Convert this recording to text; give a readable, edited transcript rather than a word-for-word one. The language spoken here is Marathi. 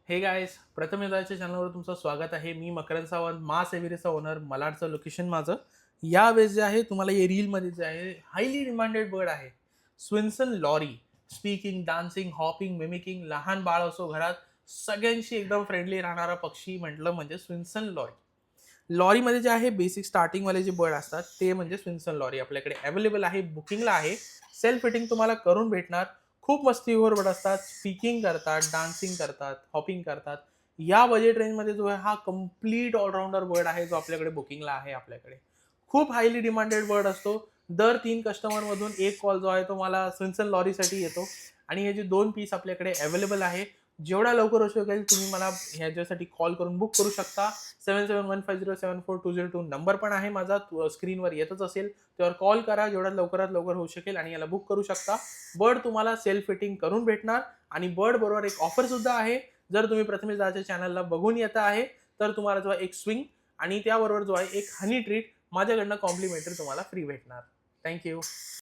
हे गाईज, प्रथम युद्धाच्या चॅनलवर तुमचं स्वागत आहे. मी मकरंद सावंत, मास एव्हरेचा ओनर. मलाडचं लोकेशन माझं. यावेळेस जे आहे तुम्हाला हे रीलमध्ये जे आहे हायली डिमांडेड बर्ड आहे Swainson lory. Speaking, dancing, hopping, mimicking, लहान बाळ असो घरात सगळ्यांशी एकदम फ्रेंडली राहणारा पक्षी म्हटलं म्हणजे स्विन्सन लॉरी. लॉरीमध्ये जे आहे बेसिक स्टार्टिंगवाले जे बर्ड असतात ते म्हणजे स्विन्सन लॉरी आपल्याकडे अवेलेबल आहे, बुकिंगला आहे. सेल्फ फिटिंग तुम्हाला करून भेटणार. खूप मस्तीखोर बर्ड असतात, स्पीकिंग करतात, डान्सिंग करतात, हॉपिंग करतात. या बजेट रेंजमध्ये जो आहे हा कम्प्लीट ऑलराऊंडर बर्ड आहे जो आपल्याकडे बुकिंगला आहे. आपल्याकडे खूप हायली डिमांडेड बर्ड असतो. दर 3 कस्टमरमधून एक कॉल जो आहे तो मला स्विन्सन लॉरीसाठी येतो. आणि हे जे 2 पीस आपल्याकडे अवेलेबल आहे, जेवढा लवकर होऊ शकेल तुम्ही मला ह्याच्यासाठी कॉल करून बुक करू शकता. 7715074202 नंबर पण आहे माझा, स्क्रीनवर येतच असेल. त्यावर कॉल करा, जेवढ्या लवकरात लवकर होऊ शकेल आणि याला बुक करू शकता. बर्ड तुम्हाला सेल्फ फिटिंग करून भेटणार. आणि बर्ड बरोबर एक ऑफर सुद्धा आहे. जर तुम्ही प्रथमेश दाच्या चॅनलला बघून येता आहे तर तुम्हाला जो एक स्विंग आणि त्याबरोबर जो आहे एक हनी ट्रीट माझ्याकडनं कॉम्प्लिमेंटरी तुम्हाला फ्री भेटणार. थँक्यू.